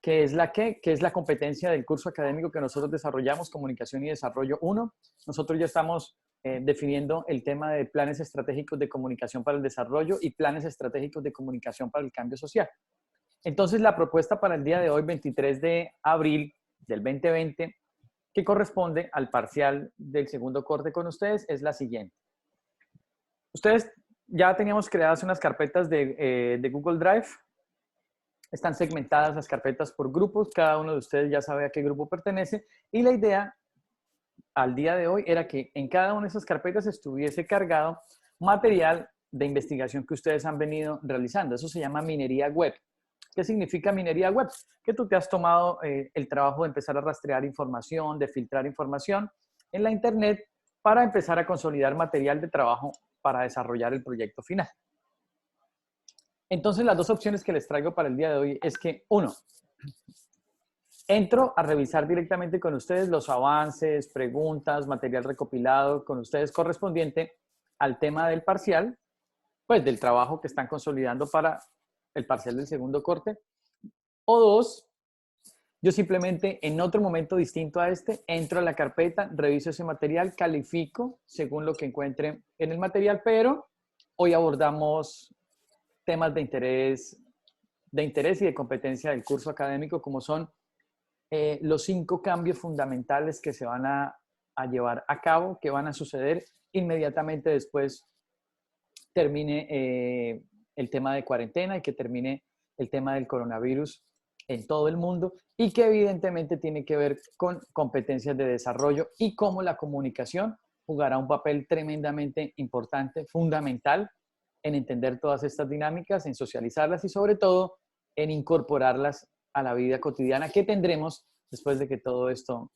que es la competencia del curso académico que nosotros desarrollamos, Comunicación y Desarrollo 1. Nosotros ya estamos definiendo el tema de planes estratégicos de comunicación para el desarrollo y planes estratégicos de comunicación para el cambio social. Entonces, la propuesta para el día de hoy, 23 de abril del 2020, que corresponde al parcial del segundo corte con ustedes, es la siguiente. Ustedes ya teníamos creadas unas carpetas de Google Drive. Están segmentadas las carpetas por grupos. Cada uno de ustedes ya sabe a qué grupo pertenece. Y la idea al día de hoy era que en cada una de esas carpetas estuviese cargado material de investigación que ustedes han venido realizando. Eso se llama minería web. ¿Qué significa minería web? Que tú te has tomado el trabajo de empezar a rastrear información, de filtrar información en la internet para empezar a consolidar material de trabajo para desarrollar el proyecto final. Entonces, las dos opciones que les traigo para el día de hoy es que, uno, entro a revisar directamente con ustedes los avances, preguntas, material recopilado con ustedes correspondiente al tema del parcial, pues del trabajo que están consolidando para el parcial del segundo corte. O dos, yo simplemente en otro momento distinto a este, entro a la carpeta, reviso ese material, califico según lo que encuentre en el material, pero hoy abordamos temas de interés y de competencia del curso académico, como son los 5 cambios fundamentales que se van a llevar a cabo, que van a suceder inmediatamente después termine el tema de cuarentena y que termine el tema del coronavirus en todo el mundo, y que evidentemente tiene que ver con competencias de desarrollo y cómo la comunicación jugará un papel tremendamente importante, fundamental, en entender todas estas dinámicas, en socializarlas y sobre todo en incorporarlas a la vida cotidiana que tendremos después de que todo esto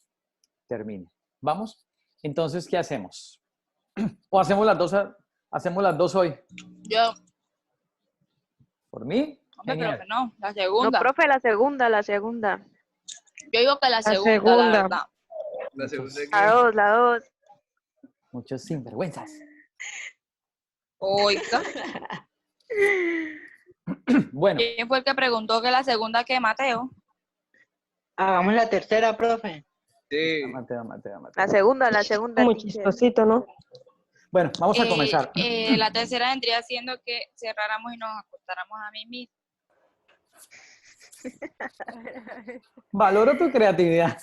termine. ¿Vamos? Entonces, ¿qué hacemos? ¿O hacemos las dos hoy? Yo. ¿Por mí? Hombre, Genial. pero que no, la segunda. No, profe, la segunda. Yo digo que la segunda, segunda. la verdad. La segunda La dos. Muchos sinvergüenzas. Oiga. Bueno. ¿Quién fue el que preguntó que la segunda que Mateo? Hagamos la tercera, profe. Sí. Mateo. La segunda. Muy chistosito, ¿no? Bueno, vamos a comenzar. La tercera vendría siendo que cerráramos y nos acostáramos a mimir. Valoro tu creatividad.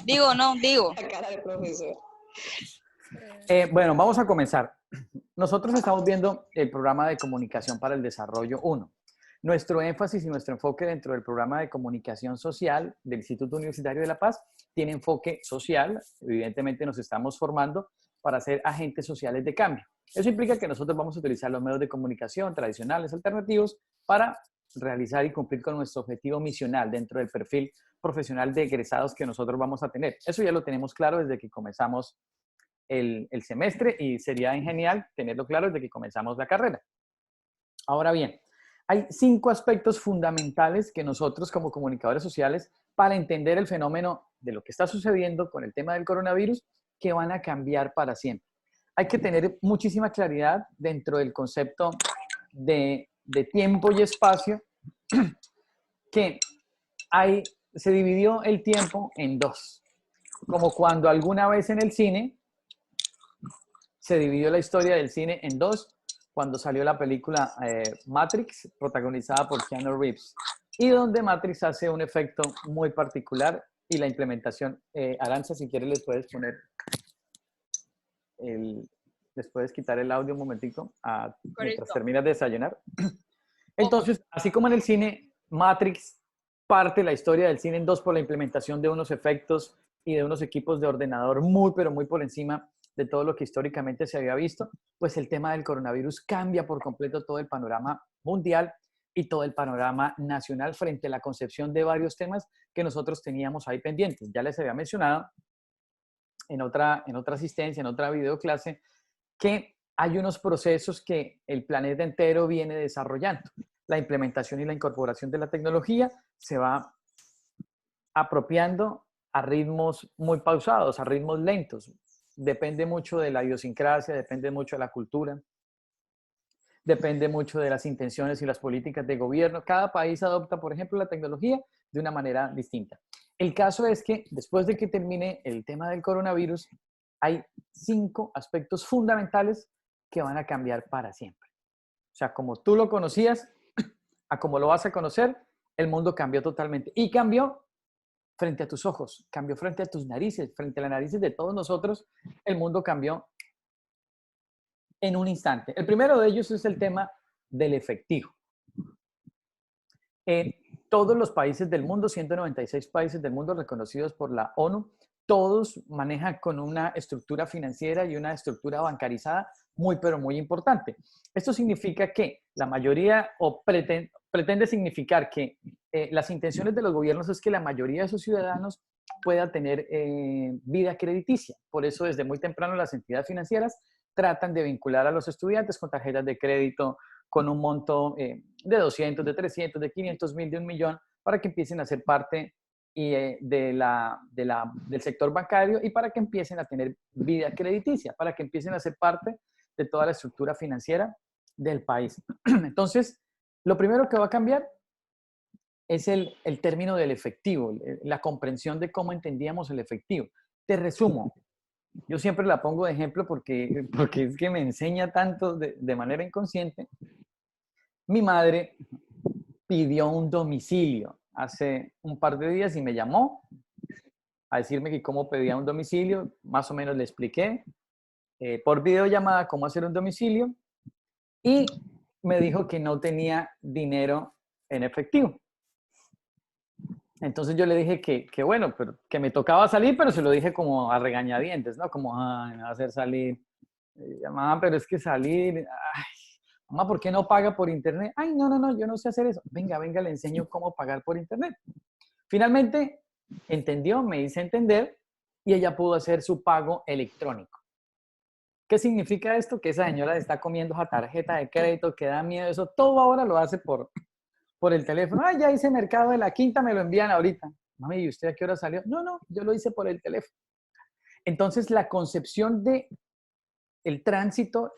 Digo. La cara del profesor. Bueno, vamos a comenzar. Nosotros estamos viendo el programa de comunicación para el desarrollo 1. Nuestro énfasis y nuestro enfoque dentro del programa de comunicación social del Instituto Universitario de La Paz tiene enfoque social. Evidentemente nos estamos formando para ser agentes sociales de cambio. Eso implica que nosotros vamos a utilizar los medios de comunicación tradicionales, alternativos, para realizar y cumplir con nuestro objetivo misional dentro del perfil profesional de egresados que nosotros vamos a tener. Eso ya lo tenemos claro desde que comenzamos el semestre y sería genial tenerlo claro desde que comenzamos la carrera. Ahora bien, hay 5 aspectos fundamentales que nosotros como comunicadores sociales, para entender el fenómeno de lo que está sucediendo con el tema del coronavirus, que van a cambiar para siempre. Hay que tener muchísima claridad dentro del concepto de tiempo y espacio, que se dividió el tiempo en 2. Como cuando alguna vez en el cine se dividió la historia del cine en 2, cuando salió la película Matrix, protagonizada por Keanu Reeves, y donde Matrix hace un efecto muy particular y la implementación. Aranza, si quieres, les puedes quitar el audio un momentico mientras terminas de desayunar. Entonces, así como en el cine, Matrix parte la historia del cine en 2 por la implementación de unos efectos y de unos equipos de ordenador muy, pero muy por encima de todo lo que históricamente se había visto, pues el tema del coronavirus cambia por completo todo el panorama mundial y todo el panorama nacional frente a la concepción de varios temas que nosotros teníamos ahí pendientes. Ya les había mencionado en otra asistencia, en otra videoclase, que hay unos procesos que el planeta entero viene desarrollando. La implementación y la incorporación de la tecnología se va apropiando a ritmos muy pausados, a ritmos lentos. Depende mucho de la idiosincrasia, depende mucho de la cultura, depende mucho de las intenciones y las políticas de gobierno. Cada país adopta, por ejemplo, la tecnología de una manera distinta. El caso es que después de que termine el tema del coronavirus, hay 5 aspectos fundamentales que van a cambiar para siempre. O sea, como tú lo conocías, a como lo vas a conocer, el mundo cambió totalmente. Y cambió frente a tus ojos, cambió frente a tus narices, frente a las narices de todos nosotros, el mundo cambió en un instante. El primero de ellos es el tema del efectivo. Todos los países del mundo, 196 países del mundo reconocidos por la ONU, todos manejan con una estructura financiera y una estructura bancarizada muy, pero muy importante. Esto significa que la mayoría, o pretende significar que las intenciones de los gobiernos es que la mayoría de sus ciudadanos pueda tener vida crediticia. Por eso, desde muy temprano, las entidades financieras tratan de vincular a los estudiantes con tarjetas de crédito, con un monto de 200, de 300, de 500 mil, de 1 millón, para que empiecen a ser parte del sector bancario y para que empiecen a tener vida crediticia, para que empiecen a ser parte de toda la estructura financiera del país. Entonces, lo primero que va a cambiar es el término del efectivo, la comprensión de cómo entendíamos el efectivo. Te resumo. Yo siempre la pongo de ejemplo porque es que me enseña tanto de manera inconsciente. Mi madre pidió un domicilio hace un par de días y me llamó a decirme que cómo pedía un domicilio. Más o menos le expliqué por videollamada cómo hacer un domicilio y me dijo que no tenía dinero en efectivo. Entonces yo le dije que bueno, pero que me tocaba salir, pero se lo dije como a regañadientes, ¿no? Como, ay, me va a hacer salir. Mamá, pero es que salir, ay, mamá, ¿por qué no paga por internet? Ay, no, yo no sé hacer eso. Venga, le enseño cómo pagar por internet. Finalmente entendió, me hice entender y ella pudo hacer su pago electrónico. ¿Qué significa esto? Que esa señora está comiendo esa tarjeta de crédito, que da miedo, eso todo ahora lo hace por el teléfono. Ay, ya hice mercado de la quinta, me lo envían ahorita. Mami, ¿y usted a qué hora salió? No, yo lo hice por el teléfono. Entonces, la concepción de el tránsito,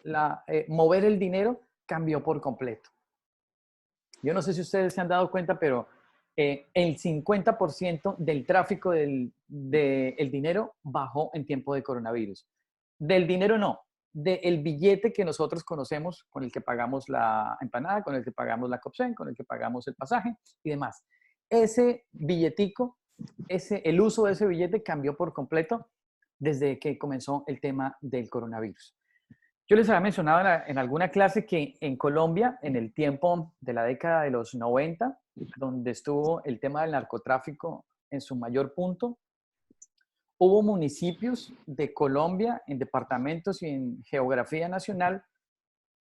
mover el dinero, cambió por completo. Yo no sé si ustedes se han dado cuenta, pero el 50% del tráfico del dinero bajó en tiempo de coronavirus. Del dinero no, del billete que nosotros conocemos, con el que pagamos la empanada, con el que pagamos la Copsen, con el que pagamos el pasaje y demás. Ese billetico, el uso de ese billete cambió por completo desde que comenzó el tema del coronavirus. Yo les había mencionado en alguna clase que en Colombia, en el tiempo de la década de los 90, donde estuvo el tema del narcotráfico en su mayor punto, hubo municipios de Colombia, en departamentos y en geografía nacional,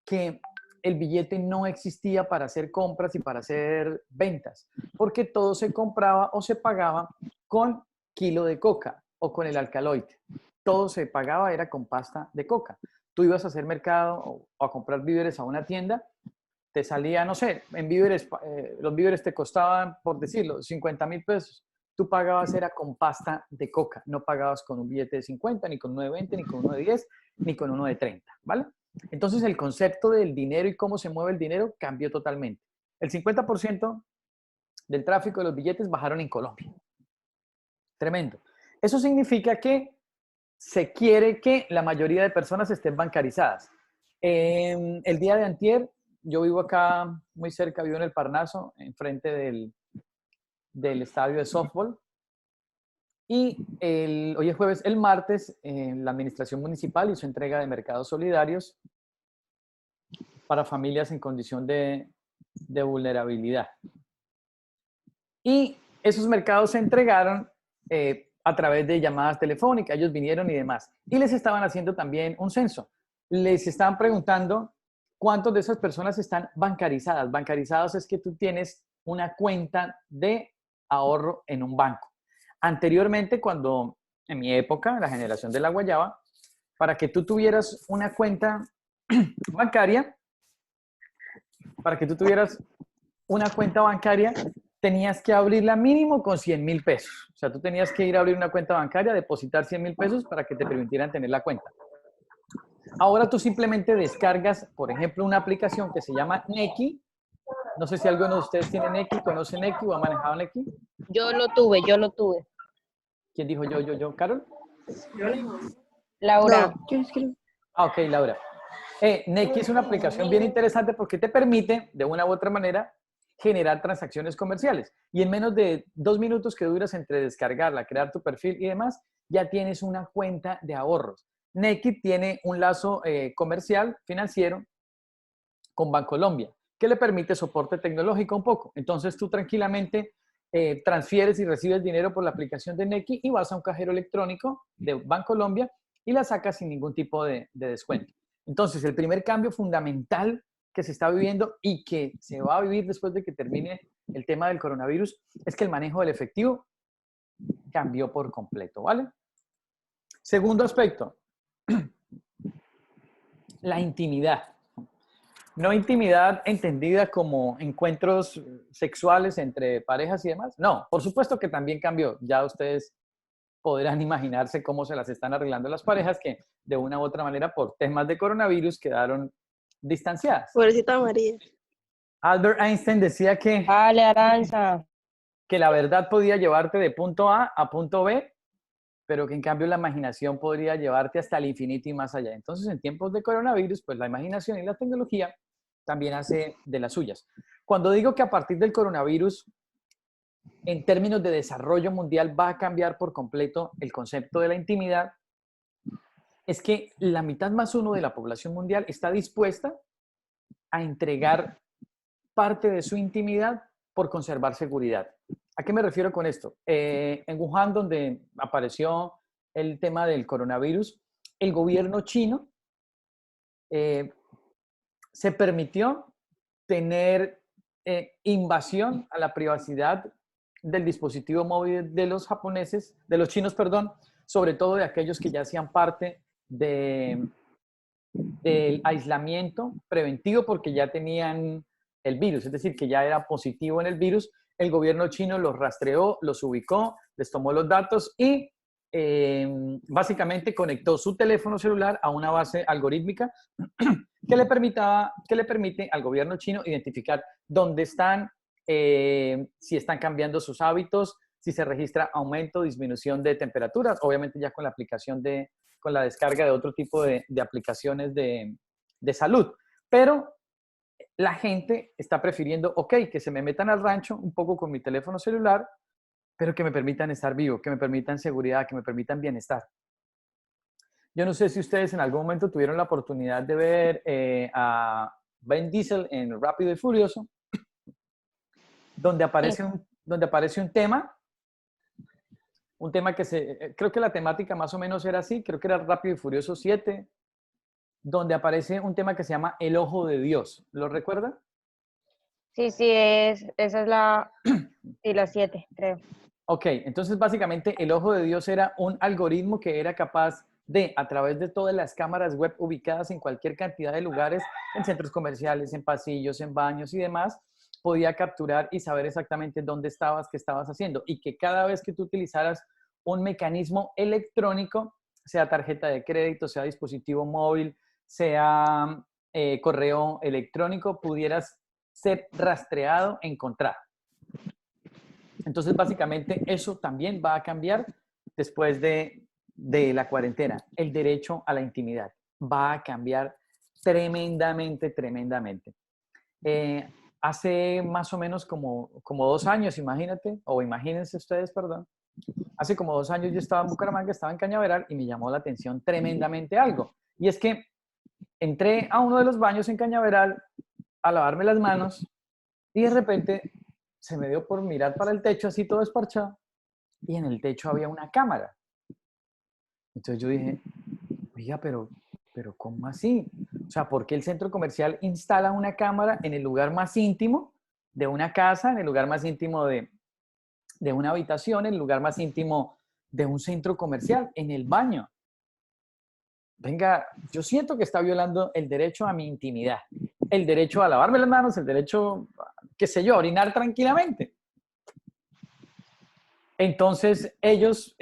que el billete no existía para hacer compras y para hacer ventas, porque todo se compraba o se pagaba con kilo de coca o con el alcaloide. Todo se pagaba, era con pasta de coca. Tú ibas a hacer mercado o a comprar víveres a una tienda, te salía, no sé, en víveres, los víveres te costaban, por decirlo, 50,000 pesos. Tú pagabas era con pasta de coca, no pagabas con un billete de 50, ni con uno de 20, ni con uno de 10, ni con uno de 30, ¿vale? Entonces el concepto del dinero y cómo se mueve el dinero cambió totalmente. El 50% del tráfico de los billetes bajaron en Colombia. Tremendo. Eso significa que se quiere que la mayoría de personas estén bancarizadas. El día de antier, yo vivo acá muy cerca, vivo en el Parnaso, enfrente del estadio de softball. Y hoy es jueves, el martes, la administración municipal hizo entrega de mercados solidarios para familias en condición de vulnerabilidad. Y esos mercados se entregaron a través de llamadas telefónicas, ellos vinieron y demás. Y les estaban haciendo también un censo. Les estaban preguntando cuántas de esas personas están bancarizadas. Bancarizados es que tú tienes una cuenta de ahorro en un banco. Anteriormente, cuando en mi época, la generación de la guayaba, para que tú tuvieras una cuenta bancaria, tenías que abrirla mínimo con 100,000 pesos. O sea, tú tenías que ir a abrir una cuenta bancaria, depositar 100,000 pesos para que te permitieran tener la cuenta. Ahora tú simplemente descargas, por ejemplo, una aplicación que se llama Nequi No sé si alguno de ustedes tiene Nequi, conoce Nequi o ha manejado Nequi. Yo lo tuve. ¿Quién dijo yo? ¿Carol? Laura. Ah, ok, Laura. Nequi es una aplicación bien interesante porque te permite, de una u otra manera, generar transacciones comerciales. Y en menos de 2 minutos que duras entre descargarla, crear tu perfil y demás, ya tienes una cuenta de ahorros. Nequi tiene un lazo comercial, financiero, con Bancolombia, que le permite soporte tecnológico un poco. Entonces tú tranquilamente transfieres y recibes dinero por la aplicación de Nequi y vas a un cajero electrónico de Bancolombia y la sacas sin ningún tipo de descuento. Entonces, el primer cambio fundamental que se está viviendo y que se va a vivir después de que termine el tema del coronavirus es que el manejo del efectivo cambió por completo, ¿vale? Segundo aspecto, la intimidad. No intimidad entendida como encuentros sexuales entre parejas y demás. No, por supuesto que también cambió. Ya ustedes podrán imaginarse cómo se las están arreglando las parejas que de una u otra manera por temas de coronavirus quedaron distanciadas. Pobrecita María. Albert Einstein decía Vale, Aranza. que la verdad podía llevarte de punto A punto B, pero que en cambio la imaginación podría llevarte hasta el infinito y más allá. Entonces, en tiempos de coronavirus, pues la imaginación y la tecnología también hace de las suyas. Cuando digo que a partir del coronavirus, en términos de desarrollo mundial, va a cambiar por completo el concepto de la intimidad, es que la mitad más uno de la población mundial está dispuesta a entregar parte de su intimidad por conservar seguridad. ¿A qué me refiero con esto? En Wuhan, donde apareció el tema del coronavirus, el gobierno chino se permitió tener invasión a la privacidad del dispositivo móvil de los japoneses, de los chinos, perdón, sobre todo de aquellos que ya hacían parte del aislamiento preventivo porque ya tenían el virus, es decir, que ya era positivo en el virus. El gobierno chino los rastreó, los ubicó, les tomó los datos y básicamente conectó su teléfono celular a una base algorítmica que le permite al gobierno chino identificar dónde están, si están cambiando sus hábitos, si se registra aumento o disminución de temperaturas, obviamente ya con la aplicación con la descarga de otro tipo de aplicaciones de salud. Pero la gente está prefiriendo, ok, que se me metan al rancho un poco con mi teléfono celular, pero que me permitan estar vivo, que me permitan seguridad, que me permitan bienestar. Yo no sé si ustedes en algún momento tuvieron la oportunidad de ver a Vin Diesel en Rápido y Furioso, donde aparece un tema que creo que la temática más o menos era así, creo que era Rápido y Furioso 7, donde aparece un tema que se llama El Ojo de Dios. ¿Lo recuerdan? Sí, esa es la 7, creo. Ok, entonces básicamente el Ojo de Dios era un algoritmo que era capaz de, a través de todas las cámaras web ubicadas en cualquier cantidad de lugares, en centros comerciales, en pasillos, en baños y demás, podía capturar y saber exactamente dónde estabas, qué estabas haciendo, y que cada vez que tú utilizaras un mecanismo electrónico, sea tarjeta de crédito, sea dispositivo móvil, sea correo electrónico, pudieras ser rastreado, encontrado. Entonces, básicamente, eso también va a cambiar después de la cuarentena. El derecho a la intimidad va a cambiar tremendamente, tremendamente. Hace más o menos como 2 años, imagínate, o imagínense ustedes, perdón. Hace como 2 años yo estaba en Bucaramanga, estaba en Cañaveral y me llamó la atención tremendamente algo. Y es que entré a uno de los baños en Cañaveral a lavarme las manos y de repente se me dio por mirar para el techo así todo esparchado y en el techo había una cámara. Entonces yo dije, oiga, pero ¿cómo así? O sea, ¿por qué el centro comercial instala una cámara en el lugar más íntimo de una casa, en el lugar más íntimo de una habitación, en el lugar más íntimo de un centro comercial, en el baño? Venga, yo siento que está violando el derecho a mi intimidad, el derecho a lavarme las manos, el derecho, qué sé yo, a orinar tranquilamente. Entonces ellos,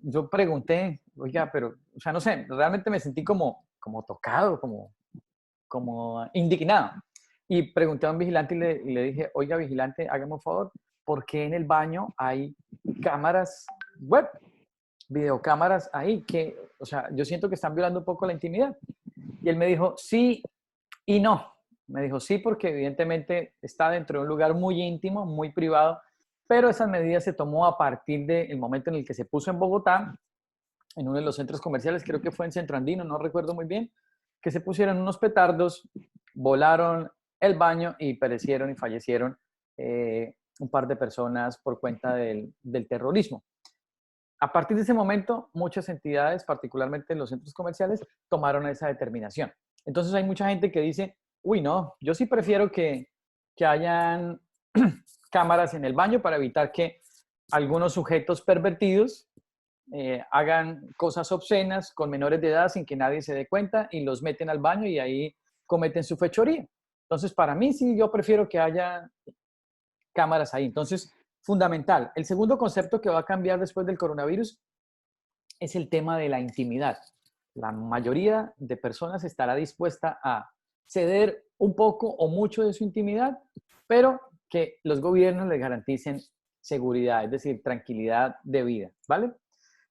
yo pregunté, oiga, pero, o sea, no sé, realmente me sentí como tocado, como indignado. Y pregunté a un vigilante y le dije, oiga, vigilante, hágame un favor, ¿por qué en el baño hay cámaras web, videocámaras ahí? Que, o sea, yo siento que están violando un poco la intimidad. Y él me dijo, sí y no. Me dijo, sí, porque evidentemente está dentro de un lugar muy íntimo, muy privado, pero esa medida se tomó a partir del momento en el que se puso en Bogotá, en uno de los centros comerciales, creo que fue en Centro Andino, no recuerdo muy bien, que se pusieron unos petardos, volaron el baño y perecieron y fallecieron un par de personas por cuenta del terrorismo. A partir de ese momento, muchas entidades, particularmente en los centros comerciales, tomaron esa determinación. Entonces hay mucha gente que dice, uy, no, yo sí prefiero que hayan cámaras en el baño para evitar que algunos sujetos pervertidos hagan cosas obscenas con menores de edad sin que nadie se dé cuenta y los meten al baño y ahí cometen su fechoría. Entonces, para mí sí, yo prefiero que haya cámaras ahí. Entonces, fundamental. El segundo concepto que va a cambiar después del coronavirus es el tema de la intimidad. La mayoría de personas estará dispuesta a ceder un poco o mucho de su intimidad, pero que los gobiernos les garanticen seguridad, es decir, tranquilidad de vida, ¿vale?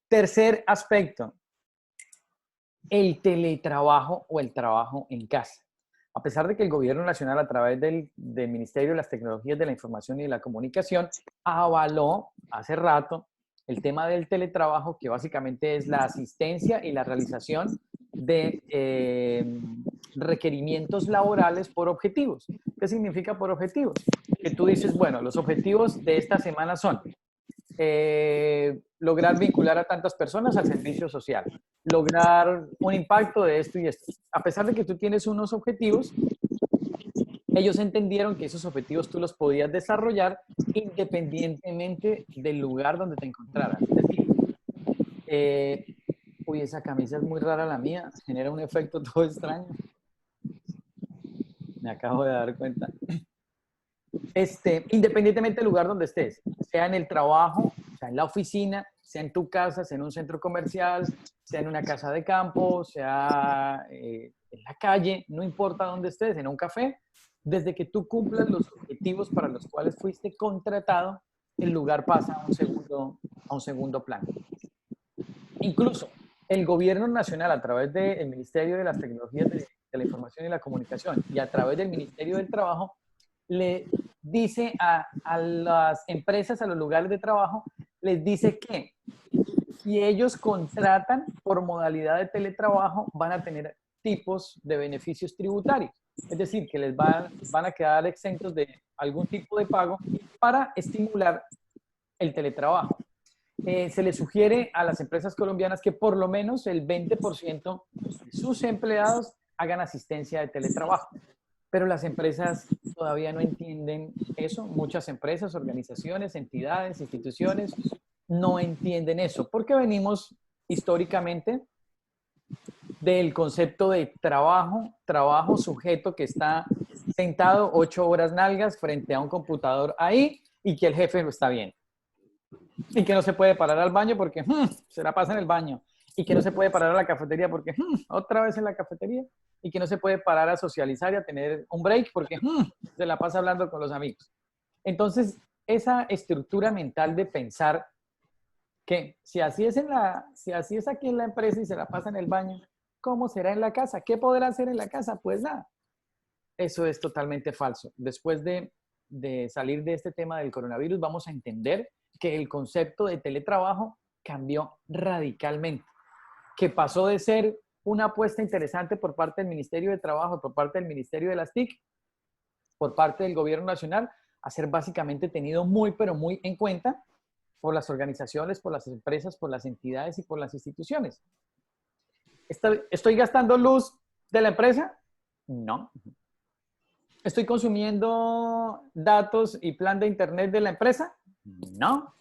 Tercer aspecto, el teletrabajo o el trabajo en casa. A pesar de que el gobierno nacional a través del Ministerio de las Tecnologías de la Información y de la Comunicación avaló hace rato el tema del teletrabajo, que básicamente es la asistencia y la realización de requerimientos laborales por objetivos. ¿Qué significa por objetivos? Que tú dices, bueno, los objetivos de esta semana son lograr vincular a tantas personas al servicio social, lograr un impacto de esto y esto. A pesar de que tú tienes unos objetivos, ellos entendieron que esos objetivos tú los podías desarrollar independientemente del lugar donde te encontraras. Es decir, uy, esa camisa es muy rara la mía, genera un efecto todo extraño. Me acabo de dar cuenta. Independientemente del lugar donde estés, sea en el trabajo, sea en la oficina, sea en tu casa, sea en un centro comercial, sea en una casa de campo, sea en la calle, no importa dónde estés, en un café, desde que tú cumplas los objetivos para los cuales fuiste contratado, el lugar pasa a un segundo plano. Incluso el gobierno nacional, a través del Ministerio de las Tecnologías de la Información y la Comunicación y a través del Ministerio del Trabajo, le dice a las empresas, a los lugares de trabajo, les dice que si ellos contratan por modalidad de teletrabajo, van a tener tipos de beneficios tributarios. Es decir, que les van a quedar exentos de algún tipo de pago para estimular el teletrabajo. Se les sugiere a las empresas colombianas que por lo menos el 20% de sus empleados hagan asistencia de teletrabajo. Pero las empresas todavía no entienden eso. Muchas empresas, organizaciones, entidades, instituciones no entienden eso, porque venimos históricamente del concepto de trabajo sujeto que está sentado 8 horas nalgas frente a un computador ahí y que el jefe lo está viendo. Y que no se puede parar al baño porque se la pasa en el baño. Y que no se puede parar a la cafetería porque otra vez en la cafetería. Y que no se puede parar a socializar y a tener un break porque se la pasa hablando con los amigos. Entonces, esa estructura mental de pensar que si así es aquí en la empresa y se la pasa en el baño, ¿cómo será en la casa? ¿Qué podrá hacer en la casa? Pues nada. Eso es totalmente falso. Después de salir de este tema del coronavirus, vamos a entender que el concepto de teletrabajo cambió radicalmente, que pasó de ser una apuesta interesante por parte del Ministerio de Trabajo, por parte del Ministerio de las TIC, por parte del Gobierno Nacional, a ser básicamente tenido muy, pero muy en cuenta por las organizaciones, por las empresas, por las entidades y por las instituciones. ¿Estoy gastando luz de la empresa? No. ¿Estoy consumiendo datos y plan de internet de la empresa? No.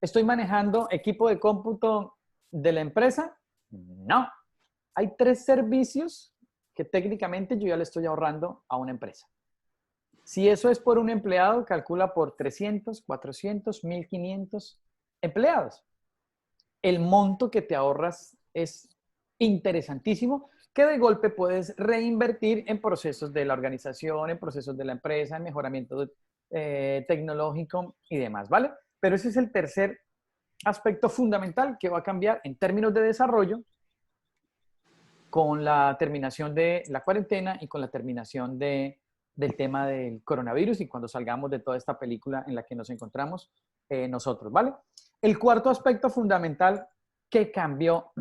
¿Estoy manejando equipo de cómputo de la empresa? No. Hay 3 servicios que técnicamente yo ya le estoy ahorrando a una empresa. Si eso es por un empleado, calcula por 300, 400, 1.500 empleados. El monto que te ahorras es interesantísimo que de golpe puedes reinvertir en procesos de la organización, en procesos de la empresa, en mejoramiento tecnológico y demás, ¿vale? Pero ese es el tercer aspecto fundamental que va a cambiar en términos de desarrollo con la terminación de la cuarentena y con la terminación del tema del coronavirus y cuando salgamos de toda esta película en la que nos encontramos nosotros, ¿vale? El cuarto aspecto fundamental que cambió,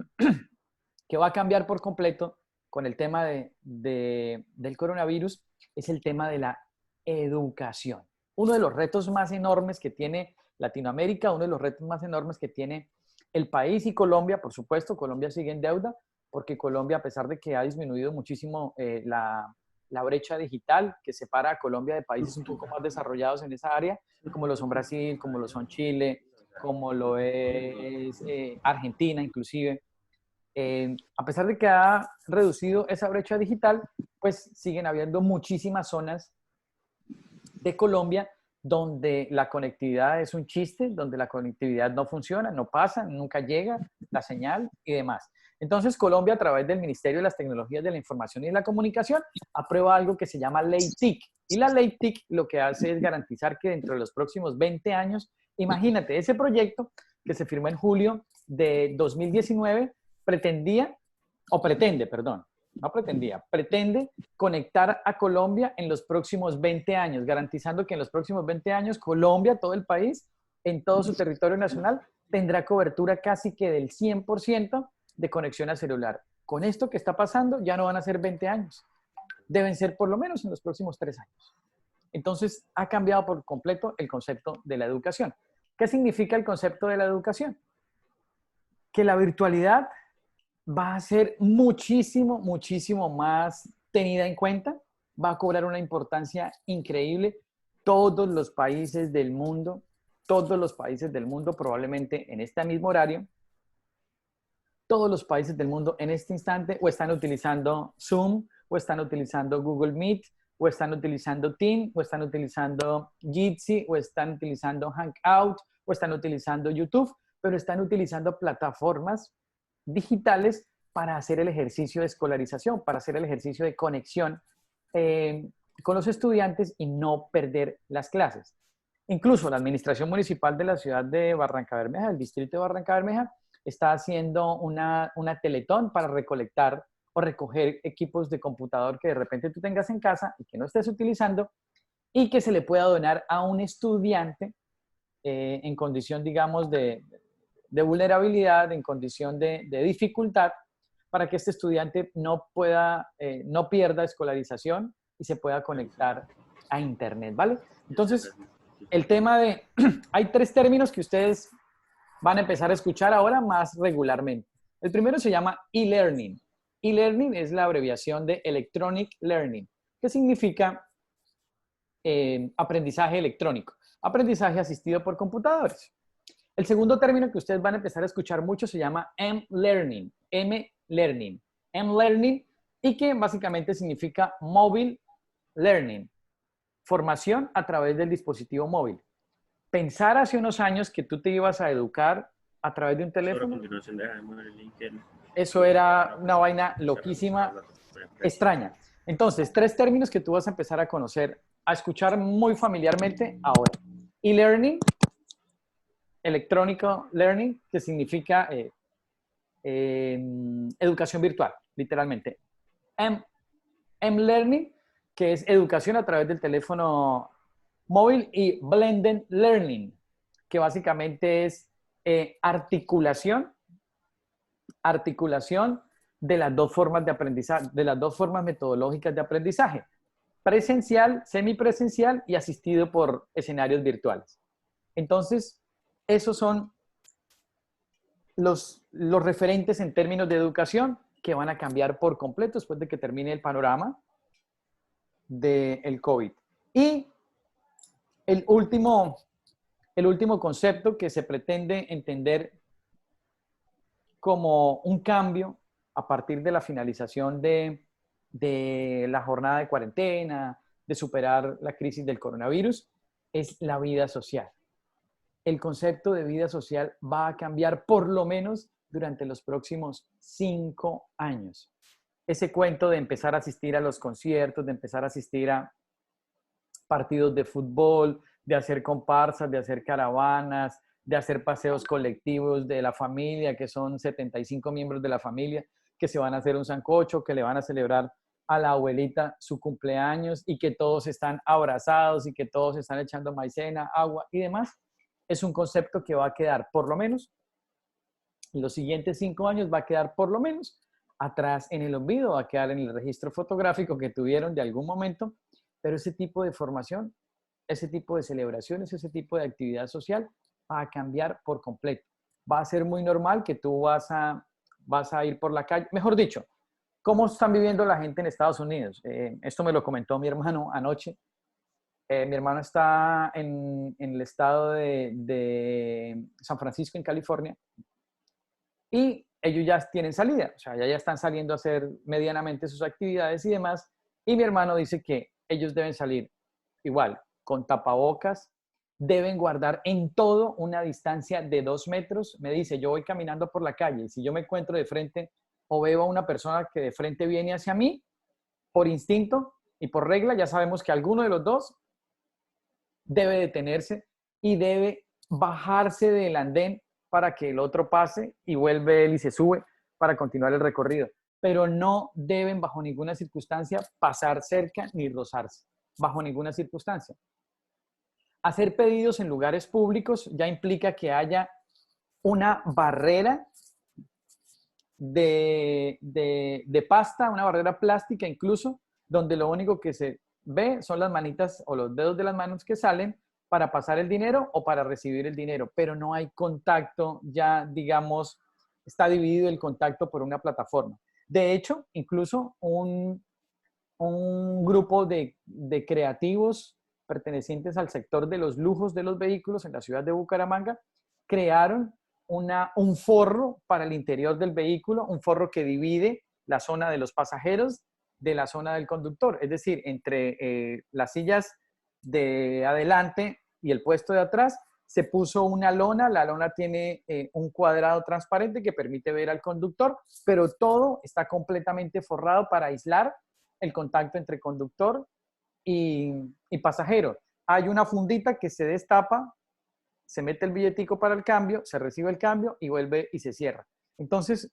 que va a cambiar por completo con el tema del coronavirus, es el tema de la educación. Uno de los retos más enormes que tiene Latinoamérica, uno de los retos más enormes que tiene el país y Colombia, por supuesto, Colombia sigue en deuda, porque Colombia, a pesar de que ha disminuido muchísimo la brecha digital que separa a Colombia de países un poco más desarrollados en esa área, como lo son Brasil, como lo son Chile, como lo es Argentina inclusive, a pesar de que ha reducido esa brecha digital, pues siguen habiendo muchísimas zonas de Colombia donde la conectividad es un chiste, donde la conectividad no funciona, no pasa, nunca llega la señal y demás. Entonces, Colombia, a través del Ministerio de las Tecnologías de la Información y de la Comunicación, aprueba algo que se llama Ley TIC. Y la Ley TIC lo que hace es garantizar que dentro de los próximos 20 años, imagínate, ese proyecto que se firmó en julio de 2019 pretende conectar a Colombia en los próximos 20 años, garantizando que en los próximos 20 años Colombia, todo el país, en todo su territorio nacional, tendrá cobertura casi que del 100% de conexión a celular. Con esto que está pasando, ya no van a ser 20 años. Deben ser por lo menos en los próximos 3 años. Entonces, ha cambiado por completo el concepto de la educación. ¿Qué significa el concepto de la educación? Que la virtualidad va a ser muchísimo, muchísimo más tenida en cuenta, va a cobrar una importancia increíble. Todos los países del mundo, probablemente en este mismo horario, todos los países del mundo en este instante o están utilizando Zoom, o están utilizando Google Meet, o están utilizando Teams, o están utilizando Jitsi, o están utilizando Hangout, o están utilizando YouTube, pero están utilizando plataformas digitales para hacer el ejercicio de escolarización, para hacer el ejercicio de conexión con los estudiantes y no perder las clases. Incluso la Administración Municipal de la ciudad de Barranca Bermeja, el distrito de Barranca Bermeja, está haciendo una teletón para recolectar o recoger equipos de computador que de repente tú tengas en casa y que no estés utilizando y que se le pueda donar a un estudiante en condición, digamos, de vulnerabilidad, en condición de dificultad, para que este estudiante no pierda escolarización y se pueda conectar a Internet, ¿vale? Entonces, el tema hay 3 términos que ustedes van a empezar a escuchar ahora más regularmente. El primero se llama e-learning. E-learning es la abreviación de Electronic Learning, que significa aprendizaje electrónico, aprendizaje asistido por computadores. El segundo término que ustedes van a empezar a escuchar mucho se llama M-Learning, M-Learning, M-Learning, y que básicamente significa Mobile Learning, formación a través del dispositivo móvil. Pensar hace unos años que tú te ibas a educar a través de un teléfono, eso era una vaina loquísima, extraña. Entonces, 3 términos que tú vas a empezar a conocer, a escuchar muy familiarmente ahora. E-Learning, electrónico learning, que significa educación virtual, literalmente. M-learning, que es educación a través del teléfono móvil, y blended learning, que básicamente es articulación de las 2 formas de aprendizaje, de las 2 formas metodológicas de aprendizaje: presencial, semipresencial y asistido por escenarios virtuales. Entonces, esos son los referentes en términos de educación que van a cambiar por completo después de que termine el panorama del COVID. Y el último concepto que se pretende entender como un cambio a partir de la finalización de la jornada de cuarentena, de superar la crisis del coronavirus, es la vida social. El concepto de vida social va a cambiar por lo menos durante los próximos 5 años. ese cuento de empezar a asistir a los conciertos, de empezar a asistir a partidos de fútbol, de hacer comparsas, de hacer caravanas, de hacer paseos colectivos de la familia, que son 75 miembros de la familia, que se van a hacer un sancocho, que le van a celebrar a la abuelita su cumpleaños y que todos están abrazados y que todos están echando maicena, agua y demás, es un concepto que va a quedar por lo menos, en los siguientes 5 años va a quedar por lo menos atrás en el olvido, va a quedar en el registro fotográfico que tuvieron de algún momento, pero ese tipo de formación, ese tipo de celebraciones, ese tipo de actividad social va a cambiar por completo. Va a ser muy normal que tú vas a ir por la calle, mejor dicho, ¿cómo están viviendo la gente en Estados Unidos? Esto me lo comentó mi hermano anoche. Mi hermano está en el estado de San Francisco, en California, y ellos ya tienen salida, o sea, ya están saliendo a hacer medianamente sus actividades y demás, y mi hermano dice que ellos deben salir igual, con tapabocas, deben guardar en todo una distancia de 2 metros. Me dice, yo voy caminando por la calle y si yo me encuentro de frente o veo a una persona que de frente viene hacia mí, por instinto y por regla, ya sabemos que alguno de los dos debe detenerse y debe bajarse del andén para que el otro pase y vuelve él y se sube para continuar el recorrido. Pero no deben bajo ninguna circunstancia pasar cerca ni rozarse, bajo ninguna circunstancia. Hacer pedidos en lugares públicos ya implica que haya una barrera de pasta, una barrera plástica incluso, donde lo único que se ve son las manitas o los dedos de las manos que salen para pasar el dinero o para recibir el dinero, pero no hay contacto, ya digamos, está dividido el contacto por una plataforma. De hecho, incluso un grupo de creativos pertenecientes al sector de los lujos de los vehículos en la ciudad de Bucaramanga crearon un forro para el interior del vehículo, un forro que divide la zona de los pasajeros de la zona del conductor. Es decir, entre las sillas de adelante y el puesto de atrás se puso una lona. La lona tiene un cuadrado transparente que permite ver al conductor, pero todo está completamente forrado para aislar el contacto entre conductor y pasajero. Hay una fundita que se destapa, se mete el billetico para el cambio, se recibe el cambio y vuelve y se cierra. Entonces,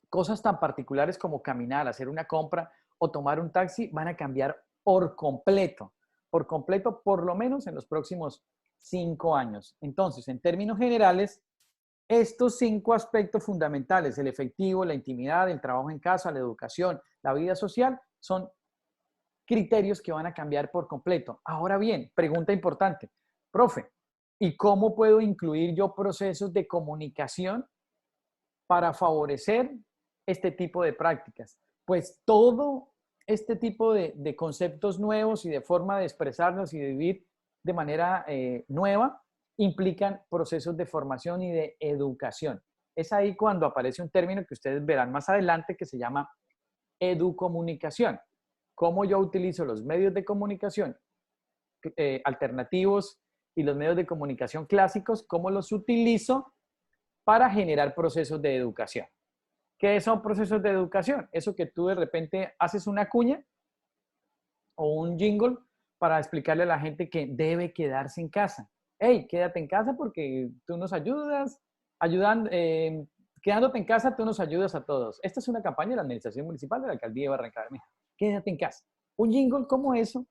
cosas tan particulares como caminar, hacer una compra o tomar un taxi van a cambiar por completo, por lo menos en los próximos 5 años. Entonces, en términos generales, estos 5 aspectos fundamentales, el efectivo, la intimidad, el trabajo en casa, la educación, la vida social, son criterios que van a cambiar por completo. Ahora bien, pregunta importante, profe, ¿y cómo puedo incluir yo procesos de comunicación para favorecer este tipo de prácticas? Pues todo este tipo de conceptos nuevos y de forma de expresarnos y de vivir de manera nueva implican procesos de formación y de educación. Es ahí cuando aparece un término que ustedes verán más adelante que se llama educomunicación. Cómo yo utilizo los medios de comunicación alternativos y los medios de comunicación clásicos, cómo los utilizo para generar procesos de educación. ¿Qué son procesos de educación? Eso que tú de repente haces una cuña o un jingle para explicarle a la gente que debe quedarse en casa. Hey, quédate en casa porque tú nos ayudas, quedándote en casa tú nos ayudas a todos. Esta es una campaña de la Administración Municipal de la Alcaldía de Barrancabermeja. Quédate en casa. Un jingle como eso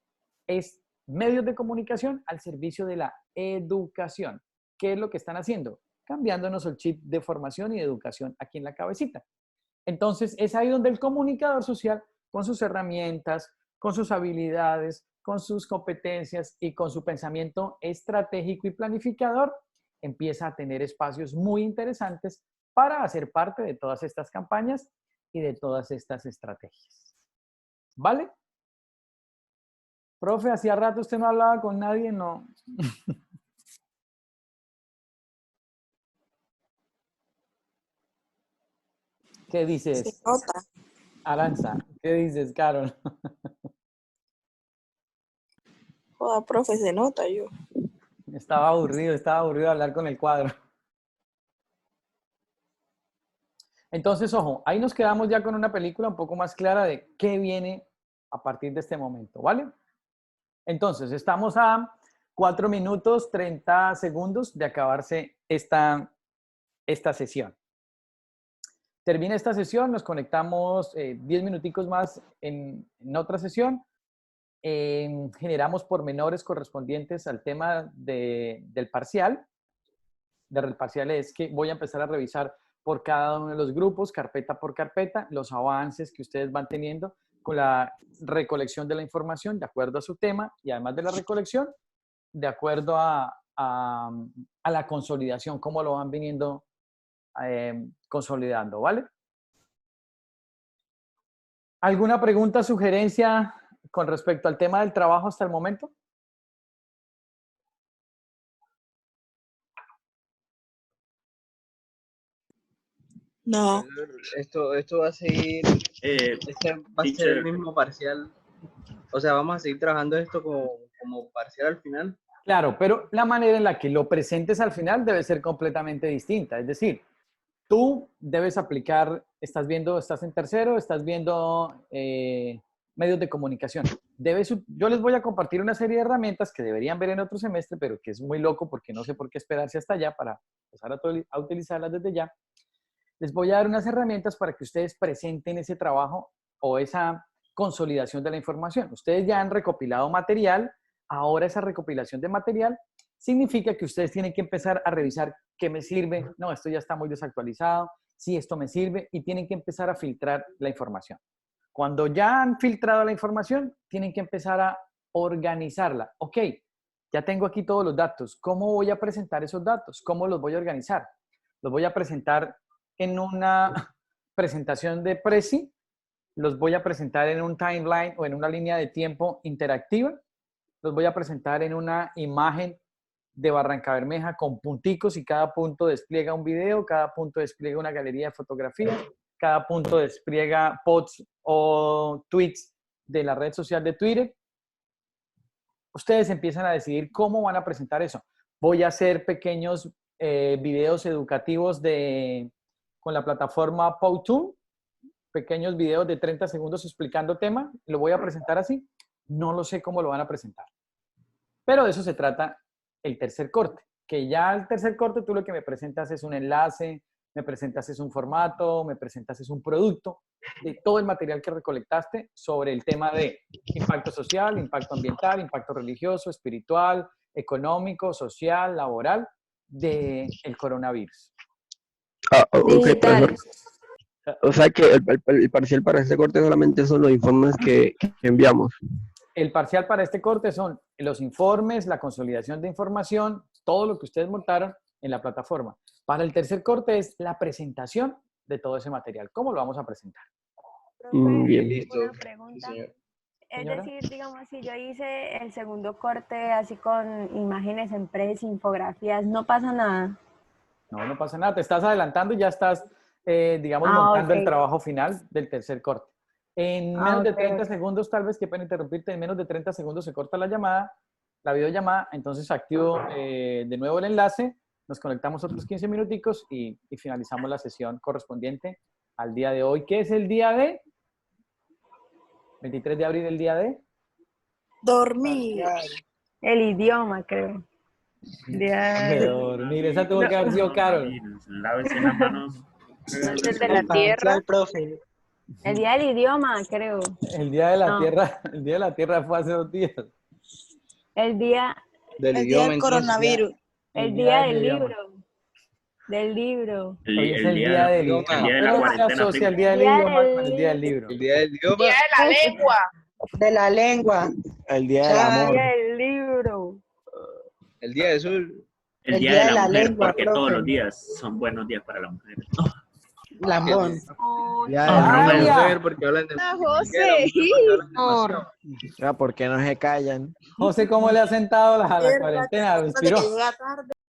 es medios de comunicación al servicio de la educación. ¿Qué es lo que están haciendo? Cambiándonos el chip de formación y de educación aquí en la cabecita. Entonces, es ahí donde el comunicador social, con sus herramientas, con sus habilidades, con sus competencias y con su pensamiento estratégico y planificador, empieza a tener espacios muy interesantes para hacer parte de todas estas campañas y de todas estas estrategias. ¿Vale? Profe, hacía rato usted no hablaba con nadie, ¿no? ¿Qué dices? Se nota. Aranza, ¿qué dices, Carol? Joda, profe, se nota yo. Estaba aburrido de hablar con el cuadro. Entonces, ojo, ahí nos quedamos ya con una película un poco más clara de qué viene a partir de este momento, ¿vale? Entonces, estamos a 4 minutos 30 segundos de acabarse esta sesión. Termina esta sesión, nos conectamos 10 minuticos más en otra sesión. Generamos pormenores correspondientes al tema del parcial. Del parcial es que voy a empezar a revisar por cada uno de los grupos, carpeta por carpeta, los avances que ustedes van teniendo con la recolección de la información de acuerdo a su tema y además de la recolección, de acuerdo a la consolidación, cómo lo van viniendo consolidando, ¿vale? ¿Alguna pregunta, sugerencia con respecto al tema del trabajo hasta el momento? No. Esto va a seguir, este va a ser el mismo parcial. O sea, vamos a seguir trabajando esto como parcial al final. Claro, pero la manera en la que lo presentes al final debe ser completamente distinta. Es decir, tú debes aplicar, estás en tercero, estás viendo medios de comunicación. Yo les voy a compartir una serie de herramientas que deberían ver en otro semestre, pero que es muy loco porque no sé por qué esperarse hasta allá para empezar a utilizarlas desde ya. Les voy a dar unas herramientas para que ustedes presenten ese trabajo o esa consolidación de la información. Ustedes ya han recopilado material, ahora esa recopilación de material significa que ustedes tienen que empezar a revisar qué me sirve, no, esto ya está muy desactualizado, sí, esto me sirve, y tienen que empezar a filtrar la información. Cuando ya han filtrado la información, tienen que empezar a organizarla. Ok, ya tengo aquí todos los datos, ¿cómo voy a presentar esos datos? ¿Cómo los voy a organizar? Los voy a presentar en una presentación de Prezi, los voy a presentar en un timeline o en una línea de tiempo interactiva, los voy a presentar en una imagen de Barrancabermeja con punticos y cada punto despliega un video, cada punto despliega una galería de fotografías, cada punto despliega posts o tweets de la red social de Twitter. Ustedes empiezan a decidir cómo van a presentar eso. Voy a hacer pequeños videos educativos con la plataforma Powtoon, pequeños videos de 30 segundos explicando tema, lo voy a presentar así, no lo sé cómo lo van a presentar. Pero de eso se trata el tercer corte, que ya el tercer corte tú lo que me presentas es un enlace, me presentas es un formato, me presentas es un producto de todo el material que recolectaste sobre el tema de impacto social, impacto ambiental, impacto religioso, espiritual, económico, social, laboral del coronavirus. Ok, profesor. O sea que el parcial para este corte solamente son los informes que enviamos. El parcial para este corte son los informes, la consolidación de información, todo lo que ustedes montaron en la plataforma. Para el tercer corte es la presentación de todo ese material. ¿Cómo lo vamos a presentar? Bien. Listo. Una pregunta. Sí, señor. Es Señora. decir, digamos, si yo hice el segundo corte así con imágenes en Prezi, infografías, ¿no pasa nada? No, no pasa nada. Te estás adelantando y ya estás, digamos, Ah, montando el ok. trabajo final del tercer corte. En Ah, menos de ok, 30 ok. segundos, tal vez, que pueden interrumpirte, en menos de 30 segundos se corta la llamada, la videollamada, entonces activo de nuevo el enlace, nos conectamos otros 15 minuticos y finalizamos la sesión correspondiente al día de hoy, que es el día de 23 de abril, el día de Dormir. El idioma, creo. de dormir. Esa tuvo que haber sido Carol. Lávese las manos. Entonces, de la tierra. Profe. El día del idioma, creo. El día de la No. tierra, el día de la tierra fue hace 2 días. El día Del El día idioma, del entonces, coronavirus. El día del idioma. libro. Del libro. Hoy es el día del idioma. idioma. El día de la Pero se cuarentena, asocia el primo. día del Día idioma del- con el día del libro. El día del idioma. De la lengua. El día del Chao. El amor. día del libro. El día de Sul. El día de la mujer, porque todos los días son buenos días para la mujer. Lambón. Ya, Ah, No, ya. mujer, porque hablan de José. ¿Por qué no se callan? José, ¿cómo le ha sentado a la cuarentena? Espérate ¿Respiró? que llega tarde.